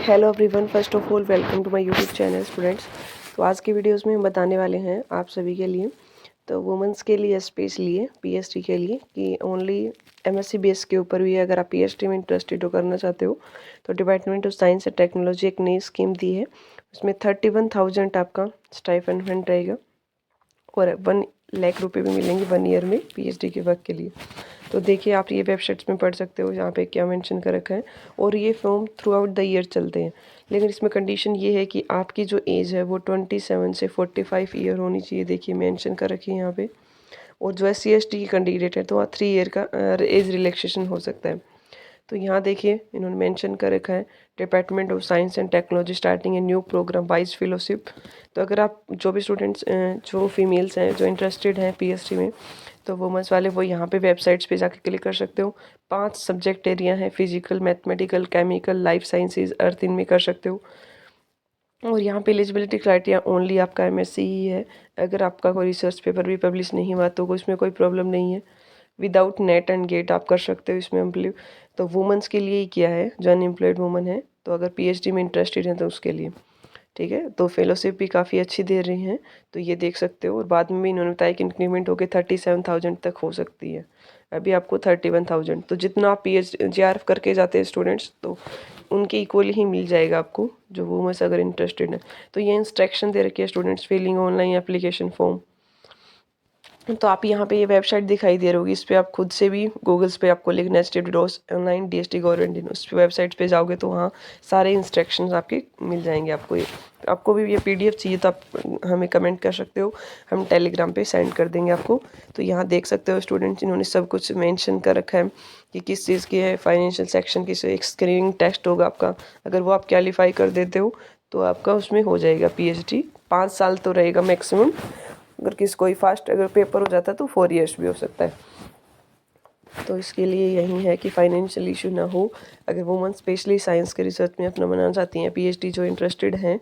Hello everyone, first of all welcome to my YouTube channel students. तो आज की videos में हम बताने वाले हैं आप सभी के लिए, तो वुमेंस के लिए स्पेशली है पीएचडी के लिए कि ओनली एमएससी बेस के ऊपर भी अगर आप पीएचडी में इंटरेस्टेड हो करना चाहते हो तो department of science and technology एक नई स्कीम दी है। उसमें 31,000 आपका स्टाइपेंड फंड रहेगा और 1 लाख रुपये भी मिलेंगे 1 ईयर में पीएचडी के वर्क के लिए। तो देखिए आप ये वेबसाइट्स में पढ़ सकते हो, यहाँ पे क्या मेंशन कर रखा है। और ये form throughout the year चलते हैं, लेकिन इसमें कंडीशन ये है कि आपकी जो एज है वो 27 से 45 ईयर होनी चाहिए। देखिए मेंशन कर रखी है यहाँ पे। और जो SC/ST की कैंडिडेट है तो वहाँ 3 ईयर का एज रिलैक्सेशन हो सकता है। तो यहाँ देखिए इन्होंने मेंशन कर रखा है department of science and technology starting a new programme वाइस फेलोशिप। तो अगर आप जो भी स्टूडेंट्स जो फीमेल्स हैं जो इंटरेस्टेड हैं पीएचडी में, तो वुमेंस वाले वो यहाँ पे वेबसाइट्स पे जाके क्लिक कर सकते हो। 5 सब्जेक्ट एरिया हैं, physical, mathematical, chemical, life sciences, earth, इनमें कर सकते हो। और यहाँ पे एलिजिबिलिटी क्राइटेरिया ओनली आपका एमएससी ही है। अगर आपका कोई रिसर्च पेपर भी पब्लिश नहीं हुआ तो इसमें कोई प्रॉब्लम नहीं है। विदाउट नेट एंड गेट आप कर सकते हो इसमें एम्प्लॉय। तो वुमेंस के लिए ही किया है जो अनएम्प्लॉयड वुमन है, तो अगर पीएचडी में इंटरेस्टेड है तो उसके लिए ठीक है। तो फेलोशिप भी काफ़ी अच्छी दे रही हैं, तो ये देख सकते हो। और बाद में भी इन्होंने बताया कि इंक्रीमेंट होकर 37,000 तक हो सकती है। अभी आपको 31,000, तो जितना आप PhD करके जाते हैं स्टूडेंट्स तो उनके इक्वल ही मिल जाएगा आपको, जो वुमेंस अगर इंटरेस्टेड है। तो ये इंस्ट्रक्शन दे रखी है students, filling online application form. तो आप यहाँ पे ये वेबसाइट दिखाई दे रही होगी, इस पर आप खुद से भी गूगल्स पे आपको लिखना है STEP.online DST गवर्नमेंट, उस वेबसाइट पे जाओगे तो वहाँ सारे इंस्ट्रक्शंस आपके मिल जाएंगे। आपको भी ये PDF चाहिए तो आप हमें कमेंट कर सकते हो, हम टेलीग्राम पे सेंड कर देंगे आपको। तो यहाँ देख सकते हो स्टूडेंट्स, इन्होंने सब कुछ मेंशन कर रखा है कि किस चीज़ की है। फाइनेंशियल सेक्शन की एक स्क्रीनिंग टेस्ट होगा आपका, अगर वो आप क्वालिफाई कर देते हो तो आपका उसमें हो जाएगा PhD। 5 साल तो रहेगा मैक्सिमम, अगर किसी कोई फास्ट अगर पेपर हो जाता है तो 4 इयर्स भी हो सकता है। तो इसके लिए यही है कि फाइनेंशियल इशू ना हो। अगर वुमन स्पेशली साइंस के रिसर्च में अपना बनाना चाहती हैं, PhD जो इंटरेस्टेड हैं,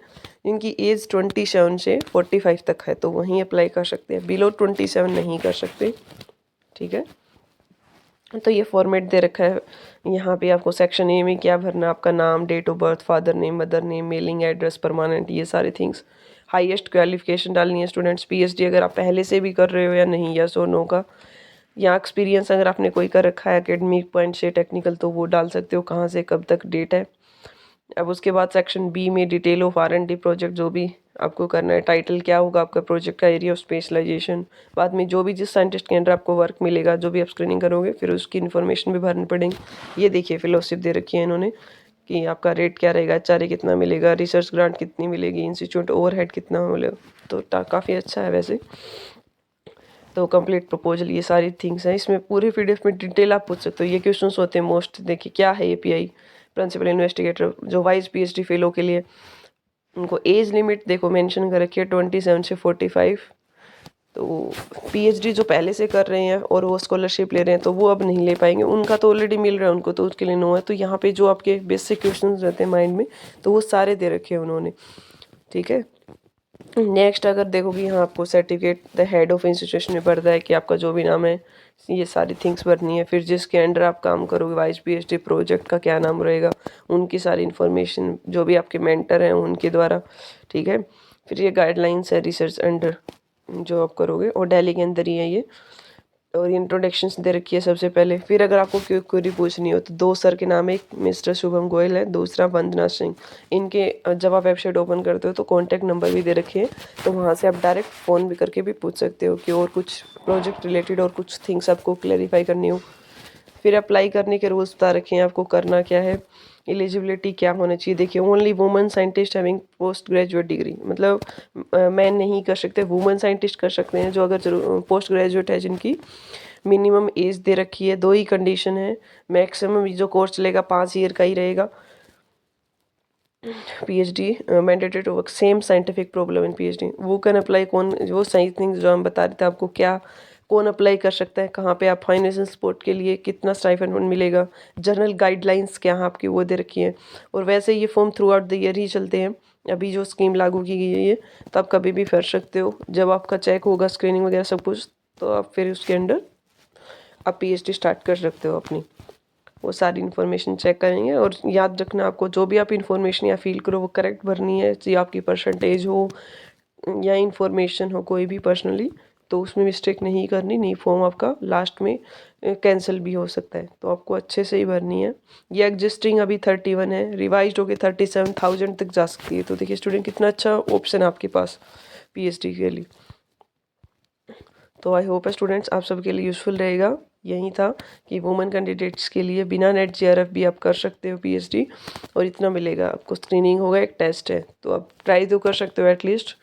जिनकी एज 27 से 45 तक है तो वहीं अप्लाई कर सकते हैं, बिलो 27 नहीं कर सकते, ठीक है। तो ये फॉर्मेट दे रखा है यहाँ पे आपको। सेक्शन A में क्या भरना, आपका नाम, date of birth, father name, mother name, mailing address, permanent, ये सारे थिंग्स। हाईएस्ट क्वालिफिकेशन डालनी है स्टूडेंट्स, PhD अगर आप पहले से भी कर रहे हो या नहीं, यस और नो का। या एक्सपीरियंस अगर आपने कोई कर रखा है एकेडमिक पॉइंट से टेक्निकल तो वो डाल सकते हो, कहाँ से कब तक डेट है। अब उसके बाद सेक्शन B में डिटेल ऑफ R&D प्रोजेक्ट, जो भी आपको करना है, टाइटल क्या होगा आपका प्रोजेक्ट का, एरिया ऑफ स्पेशलाइजेशन, बाद में जो भी जिस साइंटिस्ट के अंडर आपको वर्क मिलेगा, जो भी आप स्क्रीनिंग करोगे फिर उसकी इन्फॉर्मेशन भी भरनी पड़ेगी। ये देखिए फेलोशिप दे रखी है इन्होंने कि आपका रेट क्या रहेगा, HRA कितना मिलेगा, रिसर्च ग्रांट कितनी मिलेगी, इंस्टीट्यूट ओवरहेड कितना मिलेगा। तो काफ़ी अच्छा है वैसे। तो कंप्लीट प्रपोजल, ये सारी थिंग्स हैं इसमें। पूरी PDF में डिटेल आप पूछ सकते हो। ये क्वेश्चंस होते हैं मोस्ट। देखिए क्या है API, प्रिंसिपल इन्वेस्टिगेटर जो वाइस PhD फेलो के लिए, उनको एज लिमिट देखो मेंशन कर रखी है 27 से 45। तो PhD जो पहले से कर रहे हैं और वो स्कॉलरशिप ले रहे हैं तो वो अब नहीं ले पाएंगे, उनका तो ऑलरेडी मिल रहा है उनको, तो उसके लिए नो है। तो यहाँ पे जो आपके बेसिक क्वेश्चन रहते हैं माइंड में तो वो सारे दे रखे हैं उन्होंने, ठीक है। नेक्स्ट अगर देखोगे यहाँ आपको certificate the head of institution में पड़ता है कि आपका जो भी नाम है, ये सारी थिंग्स भरनी है। फिर जिसके अंडर आप काम करोगे वाइस PhD प्रोजेक्ट का क्या नाम रहेगा, उनकी सारी इन्फॉर्मेशन, जो भी आपके मेंटर हैं उनके द्वारा, ठीक है। फिर ये गाइडलाइंस है रिसर्च अंडर जो आप करोगे, और दिल्ली के अंदर ही है ये। और इंट्रोडक्शंस दे रखी है सबसे पहले। फिर अगर आपको कोई क्वेरी पूछनी हो तो 2 सर के नाम है, एक मिस्टर शुभम गोयल है, दूसरा वंदना सिंह। इनके जब आप वेबसाइट ओपन करते हो तो कॉन्टैक्ट नंबर भी दे रखे हैं, तो वहाँ से आप डायरेक्ट फ़ोन भी करके भी पूछ सकते हो कि और कुछ प्रोजेक्ट रिलेटेड और कुछ थिंग्स आपको क्लैरिफाई करनी हो। फिर अप्लाई करने के रूल्स बता रखे हैं आपको करना क्या है। एलिजिबिलिटी क्या होना चाहिए, देखिए only women scientist having post graduate degree, मतलब मैन नहीं कर सकते, वुमेन साइंटिस्ट कर सकते हैं जो अगर पोस्ट ग्रेजुएट है, जिनकी मिनिमम एज दे रखी है। 2 ही कंडीशन है, मैक्सिमम जो कोर्स चलेगा 5 ईयर का ही रहेगा। PhD mandatory to work same scientific problem in PhD, वो कैन अप्लाई कौन, वो सही थिंग्स जो हम बता रहे थे आपको, क्या कौन अप्लाई कर सकता है, कहाँ पे आप फाइनेंशियल सपोर्ट के लिए कितना स्टाइपेंड मिलेगा, जनरल गाइडलाइंस क्या है आपकी वो दे रखी है। और वैसे ये form throughout the year ही चलते हैं, अभी जो स्कीम लागू की गई है ये, तो आप कभी भी भर सकते हो। जब आपका चेक होगा स्क्रीनिंग वगैरह सब कुछ, तो आप फिर उसके अंडर आप PhD स्टार्ट कर सकते हो अपनी। वो सारी इन्फॉर्मेशन चेक करेंगे। और याद रखना आपको जो भी आप इन्फॉर्मेशन या फील करो वो करेक्ट भरनी है, चाहे आपकी परसेंटेज हो या इन्फॉर्मेशन हो कोई भी पर्सनली, तो उसमें मिस्टेक नहीं करनी, नहीं फॉर्म आपका लास्ट में कैंसिल भी हो सकता है। तो आपको अच्छे से ही भरनी है। ये एग्जिस्टिंग अभी 31 है, रिवाइज होकर 37,000 तक जा सकती है। तो देखिए स्टूडेंट कितना अच्छा ऑप्शन है आपके पास पीएचडी के लिए। तो आई होप है स्टूडेंट्स आप सबके लिए यूज़फुल रहेगा। यही था कि वुमेन कैंडिडेट्स के लिए बिना नेट जेआरएफ भी आप कर सकते हो पीएचडी, और इतना मिलेगा आपको। स्क्रीनिंग होगा, एक टेस्ट है, तो आप ट्राई तो कर सकते हो एटलीस्ट।